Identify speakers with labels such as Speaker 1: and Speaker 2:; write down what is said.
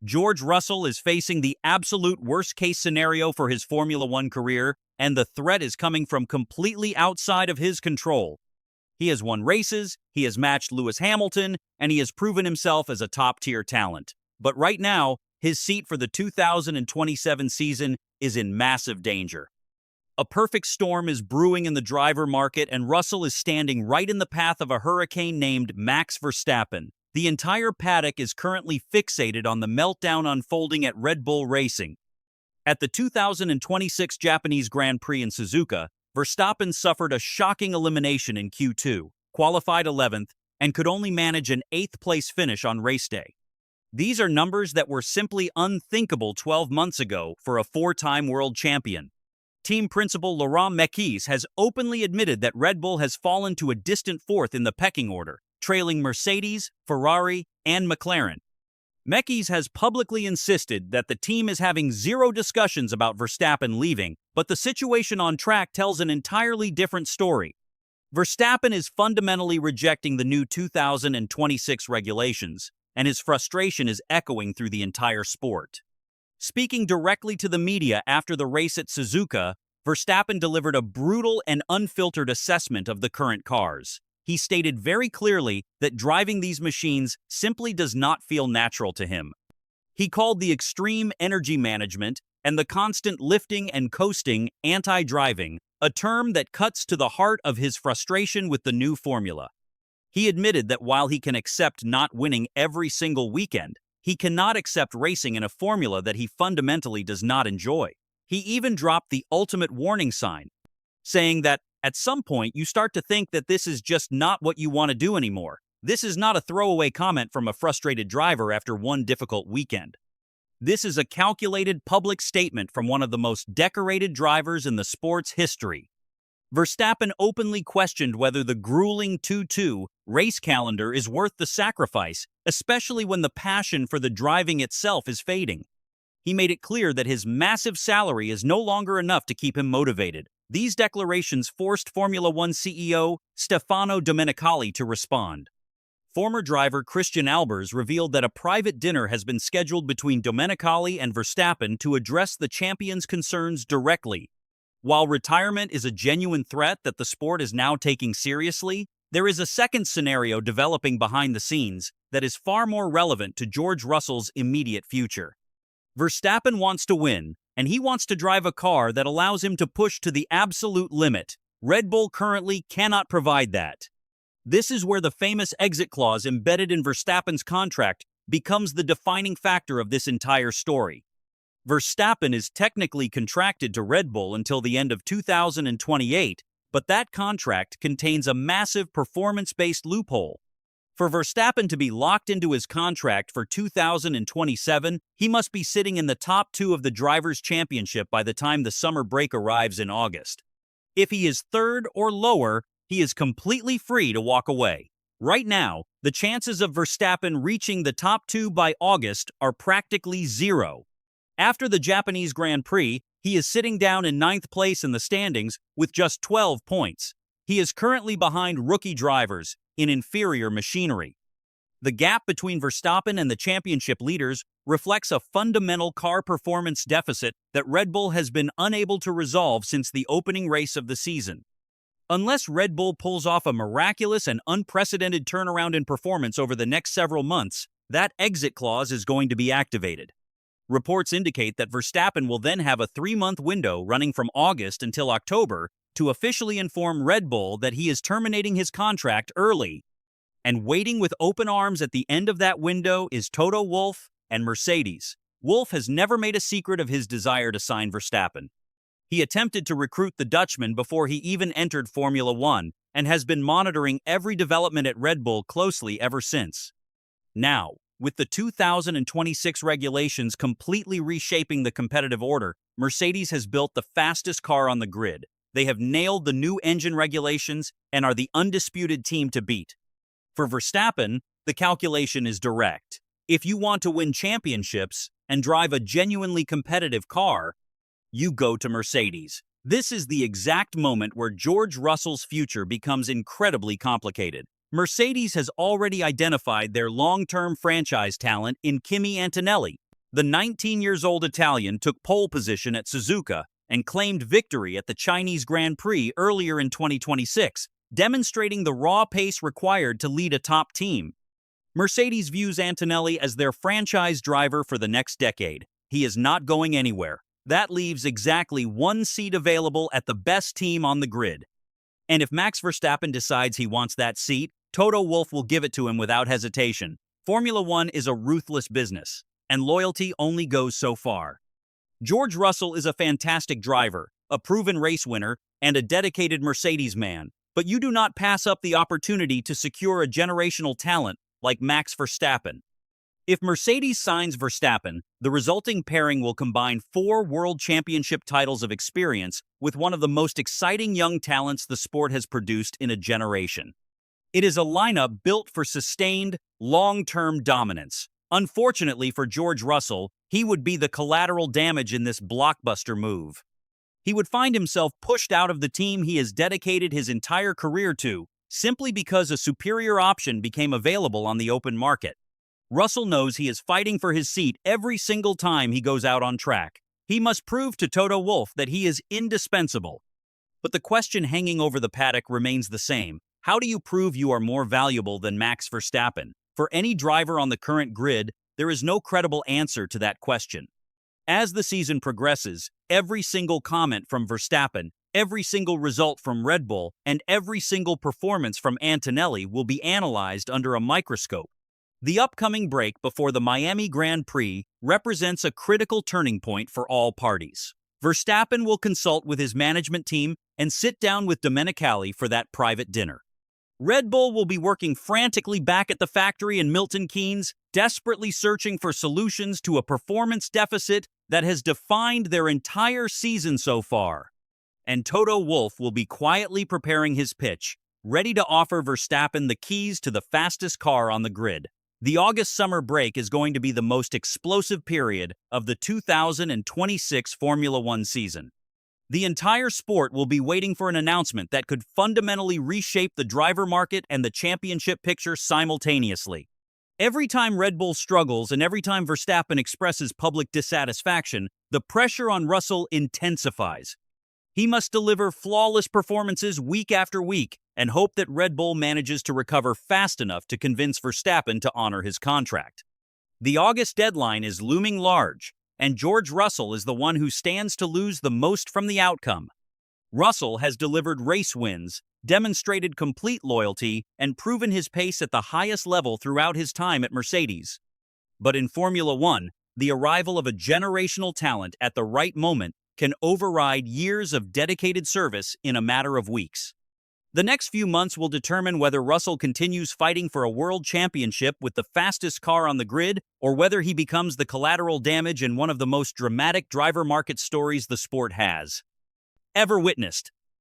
Speaker 1: George Russell is facing the absolute worst-case scenario for his Formula One career, and the threat is coming from completely outside of his control. He has won races, he has matched Lewis Hamilton, and he has proven himself as a top-tier talent. But right now, his seat for the 2027 season is in massive danger. A perfect storm is brewing in the driver market, and Russell is standing right in the path of a hurricane named Max Verstappen. The entire paddock is currently fixated on the meltdown unfolding at Red Bull Racing. At the 2026 Japanese Grand Prix in Suzuka, Verstappen suffered a shocking elimination in Q2, qualified 11th, and could only manage an 8th-place finish on race day. These are numbers that were simply unthinkable 12 months ago for a four-time world champion. Team principal Laurent Mekies has openly admitted that Red Bull has fallen to a distant fourth in the pecking order, trailing Mercedes, Ferrari, and McLaren. Mekies has publicly insisted that the team is having zero discussions about Verstappen leaving, but the situation on track tells an entirely different story. Verstappen is fundamentally rejecting the new 2026 regulations, and his frustration is echoing through the entire sport. Speaking directly to the media after the race at Suzuka, Verstappen delivered a brutal and unfiltered assessment of the current cars. He stated very clearly that driving these machines simply does not feel natural to him. He called the extreme energy management and the constant lifting and coasting anti-driving, a term that cuts to the heart of his frustration with the new formula. He admitted that while he can accept not winning every single weekend, he cannot accept racing in a formula that he fundamentally does not enjoy. He even dropped the ultimate warning sign, saying that at some point you start to think that this is just not what you want to do anymore. This is not a throwaway comment from a frustrated driver after one difficult weekend. This is a calculated public statement from one of the most decorated drivers in the sport's history. Verstappen openly questioned whether the grueling 2-2 race calendar is worth the sacrifice, especially when the passion for the driving itself is fading. He made it clear that his massive salary is no longer enough to keep him motivated. These declarations forced Formula One CEO Stefano Domenicali to respond. Former driver Christian Albers revealed that a private dinner has been scheduled between Domenicali and Verstappen to address the champion's concerns directly. While retirement is a genuine threat that the sport is now taking seriously, there is a second scenario developing behind the scenes that is far more relevant to George Russell's immediate future. Verstappen wants to win, and he wants to drive a car that allows him to push to the absolute limit. Red Bull currently cannot provide that. This is where the famous exit clause embedded in Verstappen's contract becomes the defining factor of this entire story. Verstappen is technically contracted to Red Bull until the end of 2028, but that contract contains a massive performance-based loophole. For Verstappen to be locked into his contract for 2027, he must be sitting in the top two of the Drivers' Championship by the time the summer break arrives in August. If he is third or lower, he is completely free to walk away. Right now, the chances of Verstappen reaching the top two by August are practically zero. After the Japanese Grand Prix, he is sitting down in 9th place in the standings with just 12 points. He is currently behind rookie drivers in inferior machinery. The gap between Verstappen and the championship leaders reflects a fundamental car performance deficit that Red Bull has been unable to resolve since the opening race of the season. Unless Red Bull pulls off a miraculous and unprecedented turnaround in performance over the next several months, that exit clause is going to be activated. Reports indicate that Verstappen will then have a 3-month window running from August until October to officially inform Red Bull that he is terminating his contract early. And waiting with open arms at the end of that window is Toto Wolff and Mercedes. Wolff has never made a secret of his desire to sign Verstappen. He attempted to recruit the Dutchman before he even entered Formula One and has been monitoring every development at Red Bull closely ever since. Now, with the 2026 regulations completely reshaping the competitive order, Mercedes has built the fastest car on the grid. They have nailed the new engine regulations and are the undisputed team to beat. For Verstappen, the calculation is direct. If you want to win championships and drive a genuinely competitive car, you go to Mercedes. This is the exact moment where George Russell's future becomes incredibly complicated. Mercedes has already identified their long-term franchise talent in Kimi Antonelli. The 19-year-old Italian took pole position at Suzuka and claimed victory at the Chinese Grand Prix earlier in 2026, demonstrating the raw pace required to lead a top team. Mercedes views Antonelli as their franchise driver for the next decade. He is not going anywhere. That leaves exactly one seat available at the best team on the grid. And if Max Verstappen decides he wants that seat, Toto Wolff will give it to him without hesitation. Formula One is a ruthless business, and loyalty only goes so far. George Russell is a fantastic driver, a proven race winner, and a dedicated Mercedes man, but you do not pass up the opportunity to secure a generational talent like Max Verstappen. If Mercedes signs Verstappen, the resulting pairing will combine 4 World Championship titles of experience with one of the most exciting young talents the sport has produced in a generation. It is a lineup built for sustained, long-term dominance. Unfortunately for George Russell, he would be the collateral damage in this blockbuster move. He would find himself pushed out of the team he has dedicated his entire career to, simply because a superior option became available on the open market. Russell knows he is fighting for his seat every single time he goes out on track. He must prove to Toto Wolff that he is indispensable. But the question hanging over the paddock remains the same. How do you prove you are more valuable than Max Verstappen? For any driver on the current grid, there is no credible answer to that question. As the season progresses, every single comment from Verstappen, every single result from Red Bull, and every single performance from Antonelli will be analyzed under a microscope. The upcoming break before the Miami Grand Prix represents a critical turning point for all parties. Verstappen will consult with his management team and sit down with Domenicali for that private dinner. Red Bull will be working frantically back at the factory in Milton Keynes, desperately searching for solutions to a performance deficit that has defined their entire season so far. And Toto Wolff will be quietly preparing his pitch, ready to offer Verstappen the keys to the fastest car on the grid. The August summer break is going to be the most explosive period of the 2026 Formula One season. The entire sport will be waiting for an announcement that could fundamentally reshape the driver market and the championship picture simultaneously. Every time Red Bull struggles and every time Verstappen expresses public dissatisfaction, the pressure on Russell intensifies. He must deliver flawless performances week after week and hope that Red Bull manages to recover fast enough to convince Verstappen to honor his contract. The August deadline is looming large, and George Russell is the one who stands to lose the most from the outcome. Russell has delivered race wins, demonstrated complete loyalty, and proven his pace at the highest level throughout his time at Mercedes. But in Formula One, the arrival of a generational talent at the right moment can override years of dedicated service in a matter of weeks. The next few months will determine whether Russell continues fighting for a world championship with the fastest car on the grid, or whether he becomes the collateral damage in one of the most dramatic driver market stories the sport has ever witnessed.